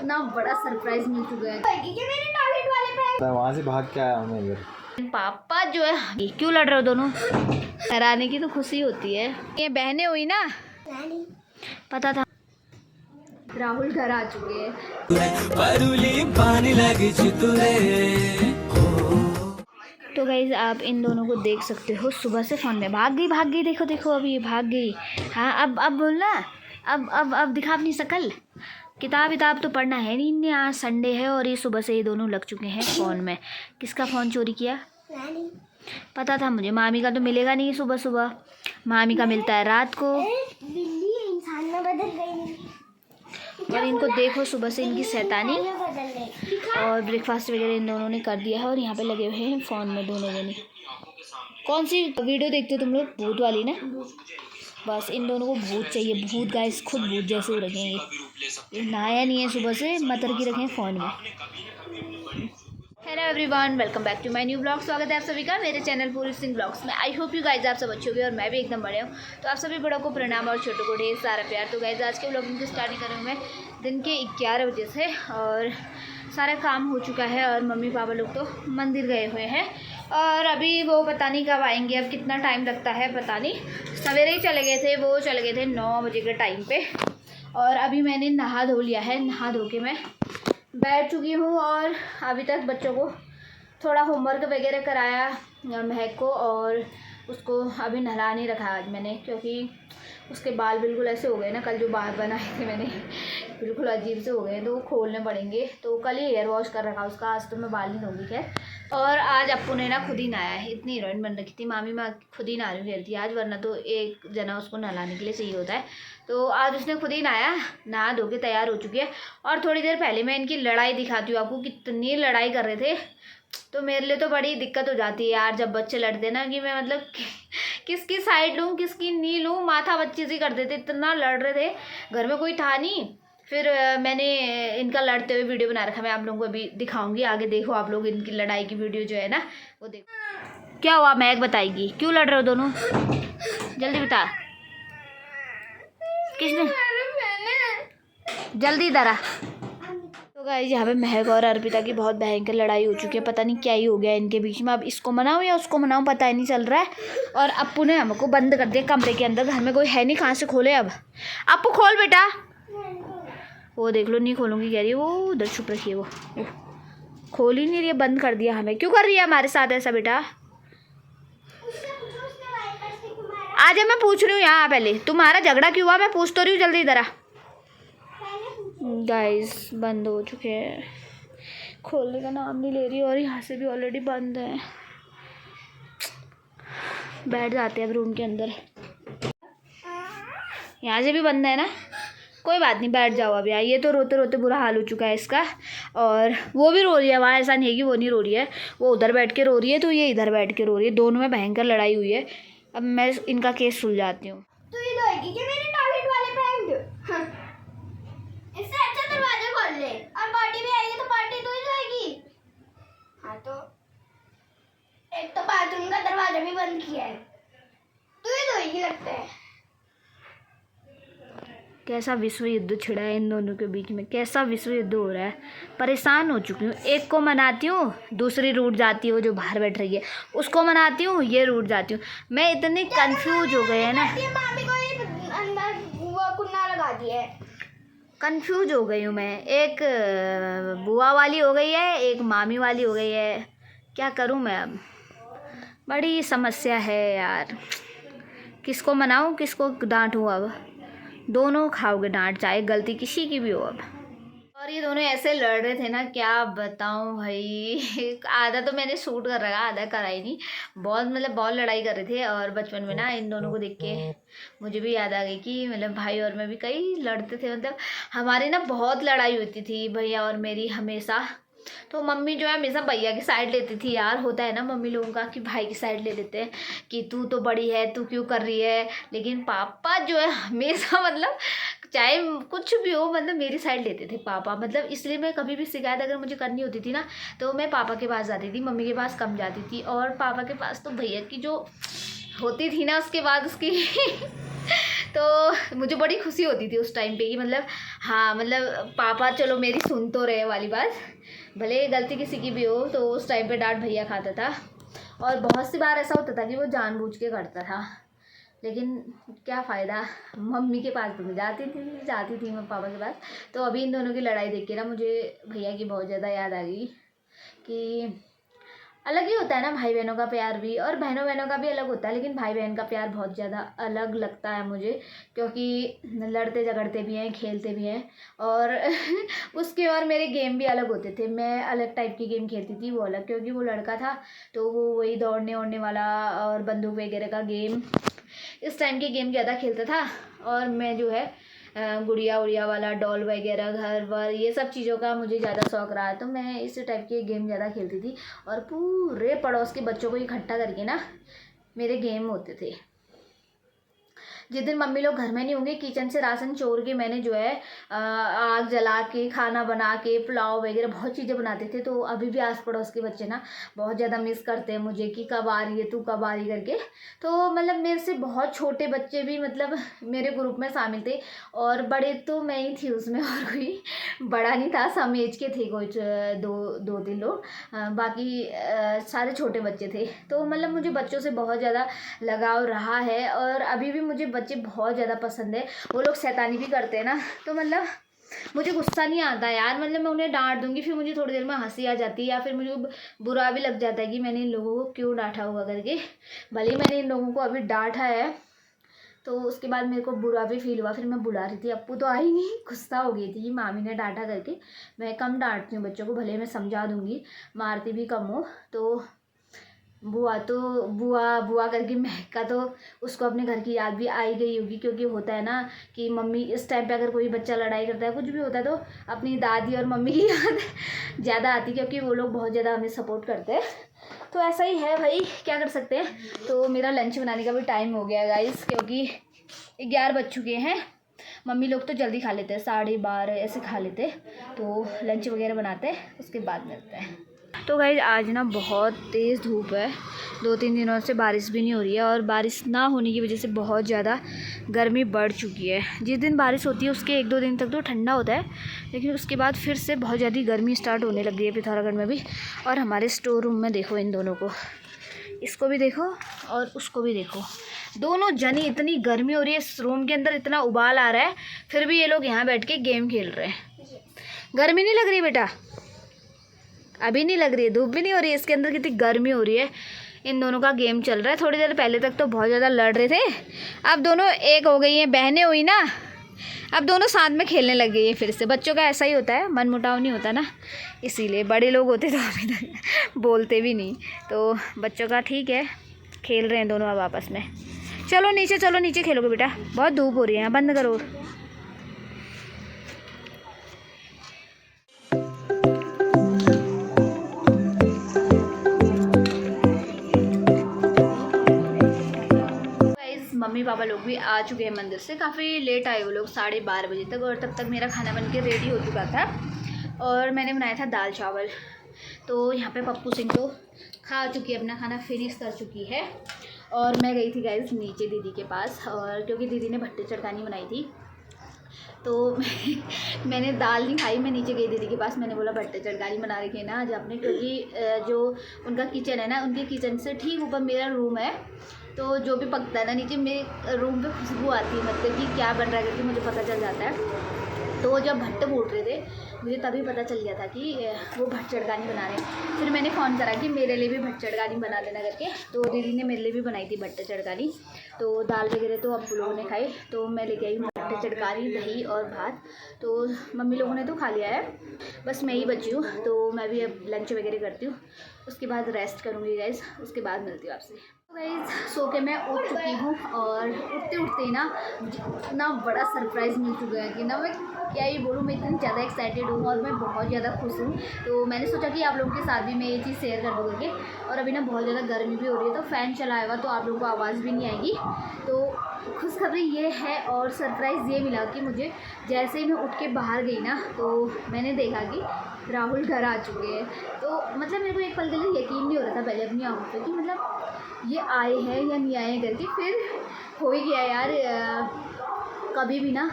इतना बड़ा सरप्राइज मिल चुका है। वहाँ से भाग के आया हूँ मैं इधर। पापा जो है, क्यों लड़ रहे हो दोनों? डराने की तो खुशी होती है। ये बहनें हुई ना, पता था। राहुल घर आ चुके हैं। तो गाइज आप इन दोनों को देख सकते हो, सुबह से फ़ोन में भाग गई। देखो देखो अभी भाग गई। हाँ अब बोलना, अब दिखा अपनी शकल। किताब तो पढ़ना है नहीं इनने, आज संडे है और ये सुबह से ये दोनों लग चुके हैं फ़ोन में। किसका फ़ोन चोरी किया? पता था मुझे, मामी का तो मिलेगा नहीं सुबह सुबह, मामी का मिलता है रात को। इंसान में बदल गई। और इनको देखो सुबह से इनकी शैतानी। और ब्रेकफास्ट वगैरह इन दोनों ने कर दिया है और यहाँ पे लगे हुए हैं फ़ोन में दोनों जने। कौन सी वीडियो देखते हो तुम लोग? भूत वाली ना? बस इन दोनों को भूत चाहिए, भूत गाइस, खुद भूत जैसे हो रखेंगे। ये नहाया नहीं है सुबह से, मतर की रखें फ़ोन में। Hello everyone, welcome back to my new blog. स्वागत है आप सभी का मेरे चैनल पूरी सिंह ब्लॉग्स में। आई होप यू गाइज आप सब अच्छे होंगे और मैं भी एकदम बढ़िया हूँ। तो आप सभी बड़ों को प्रणाम और छोटों को ढेर सारा प्यार। तो गाइज आज के ब्लॉगिंग की स्टार्टिंग करूँ मैं दिन के 11 बजे से, और सारा काम हो चुका है और मम्मी पापा लोग तो मंदिर गए हुए हैं और अभी वो पता नहीं कब आएंगे, अब कितना टाइम लगता है पता नहीं। सवेरे ही चले गए थे, वो चले गए थे 9 बजे के टाइम पे। और अभी मैंने नहा धो लिया है, नहा धो के मैं बैठ चुकी हूँ और अभी तक बच्चों को थोड़ा होमवर्क वगैरह कराया महक को, और उसको अभी नहला नहीं रखा आज मैंने, क्योंकि उसके बाल बिल्कुल ऐसे हो गए ना, कल जो बाल बनाए थे मैंने बिल्कुल अजीब से हो गए, तो वो खोलने पड़ेंगे। तो कल ही हेयर वॉश कर रखा उसका, आज तो मैं बाल नहीं धोगी खैर। और आज अप्पू ने ना खुद ही नहाया है, इतनी हीरोइन बन रखी थी मामी, मैं खुद ही नहा रही कह रही थी आज, वरना तो एक जना उसको नहलाने के लिए चाहिए होता है। तो आज उसने खुद ही नहाया, नहा धो के तैयार हो चुकी है। और थोड़ी देर पहले मैं इनकी लड़ाई दिखाती हूँ आपको, कितनी लड़ाई कर रहे थे। तो मेरे लिए तो बड़ी दिक्कत हो जाती है यार जब बच्चे लड़ते ना, कि मैं मतलब किसकी साइड लूँ किसकी नहीं लूँ, माथा बच्चे से कर देते, इतना लड़ रहे थे। घर में कोई था नहीं, फिर मैंने इनका लड़ते हुए वीडियो बना रखा, मैं आप लोगों को अभी दिखाऊंगी आगे। देखो आप लोग इनकी लड़ाई की वीडियो जो है ना वो देखो। क्या हुआ महक बताएगी, क्यों लड़ रहे हो दोनों? जल्दी बता, किसने? जल्दी इधर आ। तो गाइस यहाँ पे महक और अर्पिता की बहुत भयंकर लड़ाई हो चुकी है, पता नहीं क्या ही हो गया इनके बीच में। अब इसको मनाऊं या उसको मनाऊं पता ही नहीं चल रहा है। और अप्पू ने हमको बंद कर दिया कमरे के अंदर, घर में कोई है नहीं, कहाँ से खोले अब? अप्पू खोल बेटा। वो देख लो, नहीं खोलूंगी कह रही है वो, उधर छुप रखी है वो खोल ही नहीं रही है, बंद कर दिया हमें। क्यों कर रही है हमारे साथ ऐसा बेटा? आज मैं पूछ रही हूँ यहाँ, पहले तुम्हारा झगड़ा क्यों हुआ मैं पूछ तो रही हूँ, जल्दी इधर आ। गाइस बंद हो चुके हैं, खोलने का नाम नहीं ले रही, और यहाँ से भी ऑलरेडी बंद है। बैठ जाते हैं अब रूम के अंदर, यहाँ से भी बंद है ना, कोई बात नहीं बैठ जाओ अब। यार ये तो रोते रोते बुरा हाल हो चुका है इसका, और वो भी रो रही है वहाँ, ऐसा नहीं है कि वो नहीं रो रही है, वो उधर बैठ के रो रही है तो ये इधर बैठ के रो रही है, दोनों में भयंकर लड़ाई हुई है। अब मैं इनका केस सुलझाती हूँ। तो ये धोएगी क्या मेरे टॉयलेट वाले पैंट? इससे अच्छा दरवाजा खोल ले, और पार्टी भी आएगी तो पार्टी तू ही धोएगी। हाँ तो एक तो बाथरूम का दरवाजा भी बंद किया है, तू ही धोएगी लगता है। कैसा विश्व युद्ध छिड़ा है इन दोनों के बीच में, कैसा विश्व युद्ध हो रहा है। परेशान हो चुकी हूँ, एक को मनाती हूँ दूसरी रूठ जाती है, वो जो बाहर बैठ रही है उसको मनाती हूँ ये रूठ जाती हूँ। मैं इतनी कंफ्यूज हो गई है ना, मामी को ही अंदर वो कुन्ना लगा दिया है। कंफ्यूज हो गई हूँ मैं, एक बुआ वाली हो गई है, एक मामी वाली हो गई है, क्या करूँ मैं अब? बड़ी समस्या है यार, किसको मनाऊँ किसको डांटूँ? अब दोनों खाओगे डांट, चाहे गलती किसी की भी हो अब। और ये दोनों ऐसे लड़ रहे थे ना, क्या बताऊं भाई आधा तो मैंने शूट कर रखा, आधा करा ही नहीं। बहुत मतलब बहुत लड़ाई कर रहे थे, और बचपन में ना इन दोनों को देख के मुझे भी याद आ गई कि मतलब भाई और मैं भी कई लड़ते थे, मतलब हमारी ना बहुत लड़ाई होती थी भैया और मेरी हमेशा। तो मम्मी जो है हमेशा भैया की साइड लेती थी यार, होता है ना मम्मी लोगों का कि भाई की साइड ले लेते हैं कि तू तो बड़ी है तू क्यों कर रही है। लेकिन पापा जो है हमेशा मतलब चाहे कुछ भी हो मतलब मेरी साइड लेते थे पापा, मतलब इसलिए मैं कभी भी शिकायत अगर मुझे करनी होती थी ना तो मैं पापा के पास जाती थी, मम्मी के पास कम जाती थी। और पापा के पास तो भैया की जो होती थी ना उसके बाद उसकी तो मुझे बड़ी खुशी होती थी उस टाइम पे कि मतलब हाँ मतलब पापा चलो मेरी सुन तो रहे वाली बात, भले गलती किसी की भी हो। तो उस टाइम पे डांट भैया खाता था और बहुत सी बार ऐसा होता था कि वो जानबूझ के करता था, लेकिन क्या फ़ायदा, मम्मी के पास तो मैं जाती थी मैं पापा के पास। तो अभी इन दोनों की लड़ाई देख के ना मुझे भैया की बहुत ज़्यादा याद आ गई कि अलग ही होता है ना भाई बहनों का प्यार भी, और बहनों बहनों का भी अलग होता है, लेकिन भाई बहन का प्यार बहुत ज़्यादा अलग लगता है मुझे, क्योंकि लड़ते झगड़ते भी हैं, खेलते भी हैं, और उसके और मेरे गेम भी अलग होते थे। मैं अलग टाइप की गेम खेलती थी, वो अलग, क्योंकि वो लड़का था तो वो वही दौड़ने ओड़ने वाला और बंदूक वगैरह का गेम, इस टाइम के गेम ज़्यादा खेलता था। और मैं जो है गुड़िया उड़िया वाला डॉल वगैरह घर वर ये सब चीज़ों का मुझे ज़्यादा शौक़ रहा है, तो मैं इस टाइप के गेम ज़्यादा खेलती थी। और पूरे पड़ोस के बच्चों को इकट्ठा करके ना मेरे गेम होते थे। जिस दिन मम्मी लोग घर में नहीं होंगे, किचन से राशन चोर के मैंने जो है आग जला के खाना बना के पुलाव वगैरह बहुत चीज़ें बनाते थे। तो अभी भी आस पड़ोस के बच्चे ना बहुत ज़्यादा मिस करते हैं मुझे कि कब आ रही है तू, कब आ रही करके। तो मतलब मेरे से बहुत छोटे बच्चे भी मतलब मेरे ग्रुप में शामिल थे, और बड़े तो मैं ही थी उसमें, और कोई बड़ा नहीं था, सम एज के थे कुछ दो तीन लोग, बाकी सारे छोटे बच्चे थे। तो मतलब मुझे बच्चों से बहुत ज़्यादा लगाव रहा है, और अभी भी मुझे बच्चे बहुत ज़्यादा पसंद है। वो लोग शैतानी भी करते हैं ना, तो मतलब मुझे गुस्सा नहीं आता यार, मतलब मैं उन्हें डांट दूंगी फिर मुझे थोड़ी देर में हंसी आ जाती है, या फिर मुझे बुरा भी लग जाता है कि मैंने इन लोगों को क्यों डांटा होगा करके। भले ही मैंने इन लोगों को अभी डांटा है तो उसके बाद मेरे को बुरा भी फील हुआ। फिर मैं बुला रही थी, अप्पू तो आई नहीं, गुस्सा हो गई थी कि मामी ने डांटा करके। मैं कम डांटती हूँ बच्चों को, भले मैं समझा दूँगी, मारती भी कम हो। तो बुआ बुआ करके महका, तो उसको अपने घर की याद भी आई गई होगी, क्योंकि होता है ना कि मम्मी इस टाइम पे अगर कोई बच्चा लड़ाई करता है कुछ भी होता है तो अपनी दादी और मम्मी की याद ज़्यादा आती, क्योंकि वो लोग बहुत ज़्यादा हमें सपोर्ट करते हैं। तो ऐसा ही है भाई, क्या कर सकते हैं। तो मेरा लंच बनाने का भी टाइम हो गया गाइस, क्योंकि 11 बज चुके हैं। मम्मी लोग तो जल्दी खा लेते हैं, 12:30 ऐसे खा लेते हैं। तो लंच वगैरह बनाते हैं, उसके बाद मिलते हैं। तो गाइस आज ना बहुत तेज़ धूप है, 2-3 दिनों से बारिश भी नहीं हो रही है, और बारिश ना होने की वजह से बहुत ज़्यादा गर्मी बढ़ चुकी है। जिस दिन बारिश होती है उसके 1-2 दिन तक तो ठंडा होता है, लेकिन उसके बाद फिर से बहुत ज़्यादा गर्मी स्टार्ट होने लग गई है पिथौरागढ़ में भी। और हमारे स्टोर रूम में देखो इन दोनों को, इसको भी देखो और उसको भी देखो, दोनों जनी, इतनी गर्मी हो रही है, इस रूम के अंदर इतना उबाल आ रहा है, फिर भी ये लोग यहाँ बैठ के गेम खेल रहे हैं। गर्मी नहीं लग रही बेटा? अभी नहीं लग रही है, धूप भी नहीं हो रही है, इसके अंदर कितनी गर्मी हो रही है। इन दोनों का गेम चल रहा है। थोड़ी देर पहले तक तो बहुत ज़्यादा लड़ रहे थे, अब दोनों एक हो गई हैं, बहनें हुई ना, अब दोनों साथ में खेलने लग गई है फिर से। बच्चों का ऐसा ही होता है, मन मुटाव नहीं होता ना, इसीलिए। बड़े लोग होते तो अभी तक बोलते भी नहीं। तो बच्चों का ठीक है, खेल रहे हैं दोनों अब आपस में। चलो नीचे खेलोगे बेटा, बहुत धूप हो रही है, बंद करो। मम्मी पापा लोग भी आ चुके हैं मंदिर से, काफ़ी लेट आए वो लोग, 12:30 बजे तक, और तब तक मेरा खाना बन के रेडी हो चुका था, और मैंने बनाया था दाल चावल। तो यहाँ पे पप्पू सिंह तो खा चुकी है, अपना खाना फिनिश कर चुकी है, और मैं गई थी गाइस नीचे दीदी के पास, और क्योंकि दीदी ने भट्टे चटकानी बनाई थी तो मैंने दाल नहीं खाई, मैं नीचे गई दीदी के पास, मैंने बोला भट्टे चटकानी बना रखी है ना आज आपने, क्योंकि जो उनका किचन है ना, उनके किचन से ठीक ऊपर मेरा रूम है, तो जो भी पकता है ना नीचे मेरे रूम पे खुशबू आती है, मतलब कि क्या बन रहा है करके मुझे पता चल जाता है। तो जब भट्टे फूट रहे थे मुझे तभी पता चल गया था कि वो भट्ट चटकानी बना रहे हैं। फिर मैंने फ़ोन करा कि मेरे लिए भी भट्ट चटकानी बना देना करके, तो दीदी ने मेरे लिए भी बनाई थी भट्टे चटकानी। तो दाल वगैरह तो अब लोगों ने खाई, तो मैं लेके आई भट्टे चटकानी, दही और भात। तो मम्मी लोगों ने तो खा लिया है, बस मैं ही बची हूँ, तो मैं भी अब लंच वगैरह करती हूँ, उसके बाद रेस्ट करूँगी गाइज़, उसके बाद मिलती हूँ आपसे। गाइस सो के मैं उठ चुकी हूँ, और उठते उठते ना मुझे इतना बड़ा सरप्राइज़ मिल चुका है कि ना मैं क्या ही बोलूँ, मैं इतनी ज़्यादा एक्साइटेड हूँ और मैं बहुत ज़्यादा खुश हूँ। तो मैंने सोचा कि आप लोगों के साथ भी मैं ये चीज़ शेयर कर दूँ करके। और अभी ना बहुत ज़्यादा गर्मी भी हो रही है, तो फ़ैन चलाया हुआ तो आप लोगों को आवाज़ भी नहीं आएगी। तो खुशखबरी ये है और सरप्राइज़ ये मिला कि मुझे जैसे ही मैं उठ के बाहर गई ना, तो मैंने देखा कि राहुल घर आ चुके हैं। तो मतलब मेरे को एक पल के लिए यकीन नहीं हो रहा था पहले अपनी आँखों पे कि मतलब ये आए हैं या नहीं आए करके, फिर हो ही गया यार। कभी भी ना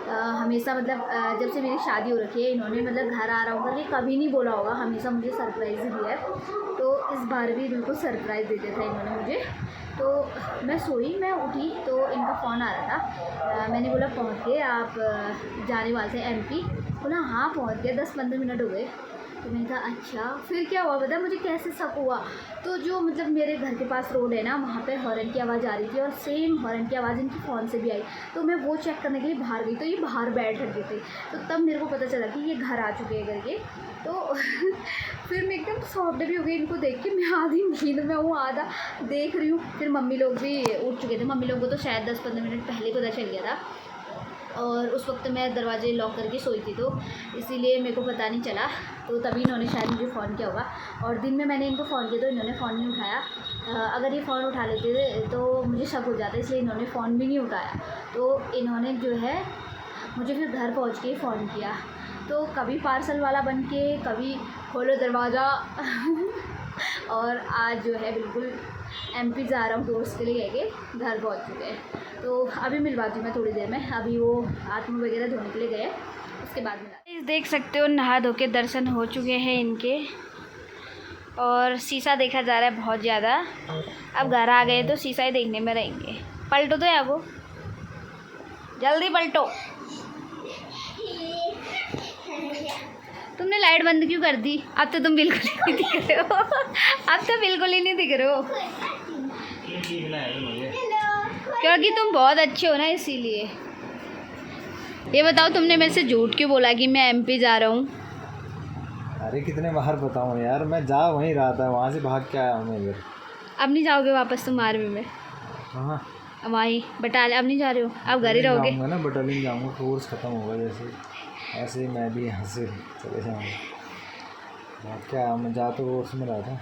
हमेशा मतलब जब से मेरी शादी हो रखी है इन्होंने मतलब घर आ रहा होगा कि कभी नहीं बोला होगा, हमेशा मुझे सरप्राइज़ ही दिया है। तो इस बार भी बिल्कुल सरप्राइज़ दे दिया था इन्होंने मुझे। तो मैं सोई, मैं उठी तो इनका फ़ोन आ रहा था। मैंने बोला पहुँच गए आप, जाने वाले थे MP। बोला हाँ पहुँच गए, 10-15 मिनट हो गए। तो मैंने कहा अच्छा। फिर क्या हुआ पता है मुझे कैसे शक हुआ, तो जो मतलब मेरे घर के पास रोड है ना, वहाँ पे हॉर्न की आवाज़ आ रही थी और सेम हॉर्न की आवाज़ इनकी फ़ोन से भी आई। तो मैं वो चेक करने के लिए बाहर गई तो ये बाहर बैठ गए थे। तो तब मेरे को पता चला कि ये घर आ चुके हैं करके। तो फिर मैं एकदम सॉफ्ट भी हो गई इनको देख के। मैं आधी नींद में हूँ, आधा देख रही हूँ। फिर मम्मी लोग भी उठ चुके थे, मम्मी लोग को तो शायद 10-15 मिनट पहले पता चल गया था। और उस वक्त मैं दरवाजे लॉक करके सोई थी तो इसीलिए मेरे को पता नहीं चला। तो तभी इन्होंने शायद मुझे फ़ोन किया होगा। और दिन में मैंने इनको फ़ोन किया तो इन्होंने फ़ोन नहीं उठाया। अगर ये फ़ोन उठा लेते थे तो मुझे शक हो जाता, इसलिए इन्होंने फ़ोन भी नहीं उठाया। तो इन्होंने जो है मुझे फिर घर पहुंच के फ़ोन किया। तो कभी पार्सल वाला बन के, कभी खोलो दरवाज़ा और आज जो है बिल्कुल MP जा रहा हूँ दोस्त के लिए कह के, घर पहुँच चुके हैं। तो अभी मिलवाती हूँ मैं थोड़ी देर में। अभी वो हाथ मुँह वगैरह धोने के लिए गए, उसके बाद मिला। देख सकते हो नहा धो के दर्शन हो चुके हैं इनके और शीशा देखा जा रहा है बहुत ज़्यादा। अब घर आ गए तो शीशा ही देखने में रहेंगे। पलटो तो यार वो, जल्दी पलटो। तुमने लाइट बंद क्यों कर दी? अब तो तुम बिल्कुल ही नहीं दिख रहे हो। अब तो बिल्कुल ही नहीं दिख रहे हो क्योंकि तुम बहुत अच्छे हो ना, इसीलिए। ये बताओ तुमने मेरे से झूठ क्यों बोला कि मैं MP जा रहा हूँ? अरे कितने बार बताऊँ यार, मैं जा वहीं रहा था, वहाँ से भाग के आया हूँ मैं इधर। अब नहीं जाओगे वापस तुम आर्मी में? हाँ वहीं बटालियन। अब नहीं जा रहे हो, अब घर ही रहोगे? जाऊँगा ना, बटालियन जाऊँगा, कोर्स ख़त्म होगा जैसे, ऐसे ही मैं भी यहाँ से चले जाऊँगा। क्या मैं जा तो कोर्स में रहा था।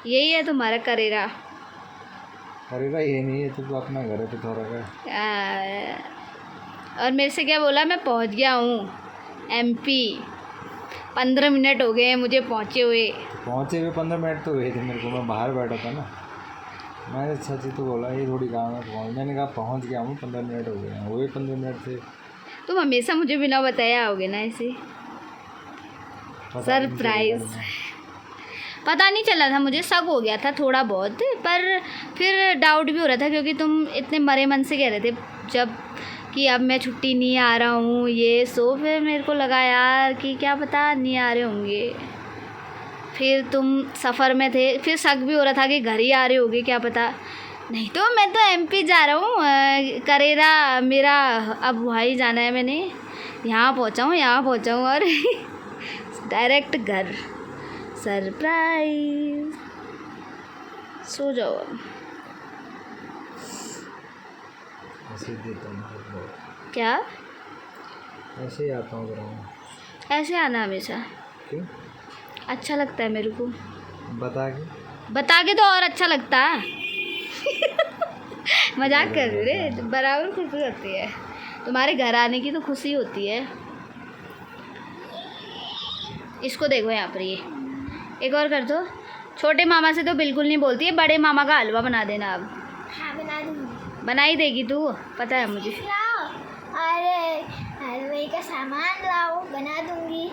यही है तुम्हारा करेरा? करेगा ये नहीं है तो अपना घर है पिथौरा का। और मेरे से क्या बोला? मैं पहुंच गया हूँ MP, 15 मिनट हो गए हैं मुझे पहुँचे हुए 15 मिनट तो हुए थे मेरे को, मैं बाहर बैठा था ना। मैंने सच ही तो बोला, ये थोड़ी काम है पहुँच, मैंने कहा पहुँच गया हूँ, 15 मिनट हो गए हैं, वही 15 मिनट थे। तुम हमेशा मुझे बिना बताए आओगे ना ऐसे? सरप्राइज। पता नहीं चला था, मुझे शक हो गया था थोड़ा बहुत, पर फिर डाउट भी हो रहा था क्योंकि तुम इतने मरे मन से कह रहे थे जब कि अब मैं छुट्टी नहीं आ रहा हूँ ये सो। फिर मेरे को लगा यार कि क्या पता नहीं आ रहे होंगे। फिर तुम सफ़र में थे, फिर शक भी हो रहा था कि घर ही आ रहे होगे, क्या पता। नहीं तो मैं तो MP जा रहा हूँ, करेरा मेरा अब वहीं जाना है। मैंने यहाँ पहुँचा हूँ और डायरेक्ट घर। सरप्राइज। सो जाओ अब। ऐसे देता हूँ क्या? ऐसे ही आता हूँ ग्राउंड। ऐसे आना हमेशा क्यों? अच्छा लगता है मेरे को। बता के तो और अच्छा लगता है। मजाक कर रही रे, बराबर खुशी होती है तुम्हारे घर आने की, तो खुशी होती है। इसको देखो यहाँ पर, ये एक और कर दो। छोटे मामा से तो बिल्कुल नहीं बोलती है, बड़े मामा का हलवा बना देना अब। हाँ बना दूँगी। बना ही देगी तू, पता है मुझे। लाओ, अरे हलवाई का सामान लाओ, बना दूँगी।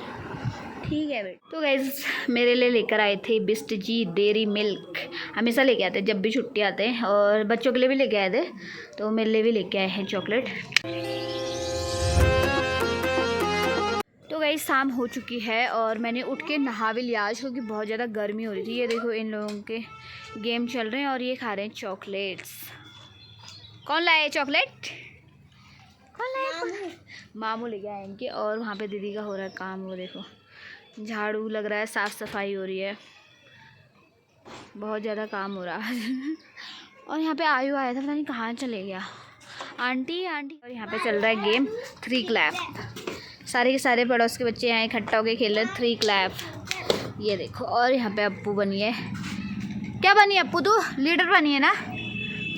ठीक है बेटा। तो गाइस मेरे लिए लेकर आए थे बिस्ट जी डेयरी मिल्क। हमेशा लेके आते हैं जब भी छुट्टी आते हैं, और बच्चों के लिए भी लेके आए थे, तो मेरे लिए भी लेके आए हैं चॉकलेट। तो गाइस शाम हो चुकी है और मैंने उठ के नहा भी लिया आज, क्योंकि बहुत ज़्यादा गर्मी हो रही थी। ये देखो इन लोगों के गेम चल रहे हैं और ये खा रहे हैं चॉकलेट्स। कौन लाए चॉकलेट? कौन लाए? मामू लेके आए इनके। और वहाँ पे दीदी का हो रहा है काम, वो देखो झाड़ू लग रहा है, साफ़ सफाई हो रही है, बहुत ज़्यादा काम हो रहा है। और यहाँ पे आयु आया था, पता नहीं कहाँ चले गया। आंटी। और यहाँ पे चल रहा है गेम 3 क्लैप। सारे के सारे पड़ोस के बच्चे यहाँ इकट्ठा होकर खेल रहे हैं 3 क्लैप। ये देखो। और यहाँ पे अप्पू बनी है। क्या बनी है अप्पू? तू लीडर बनी है ना,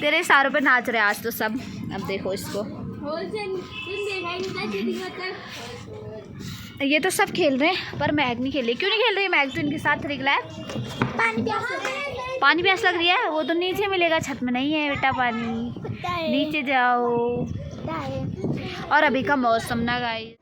तेरे इशारों पे नाच रहे आज तो सब। अब देखो इसको, ये तो सब खेल रहे हैं पर महक नहीं खेल रही। क्यों नहीं खेल रही महक? तो इनके साथ 3 क्लैप। पानी प्यास लग रही है, वो तो नीचे मिलेगा, छत में नहीं है बेटा पानी। नीचे जाओ। है। और अभी का मौसम ना गाइस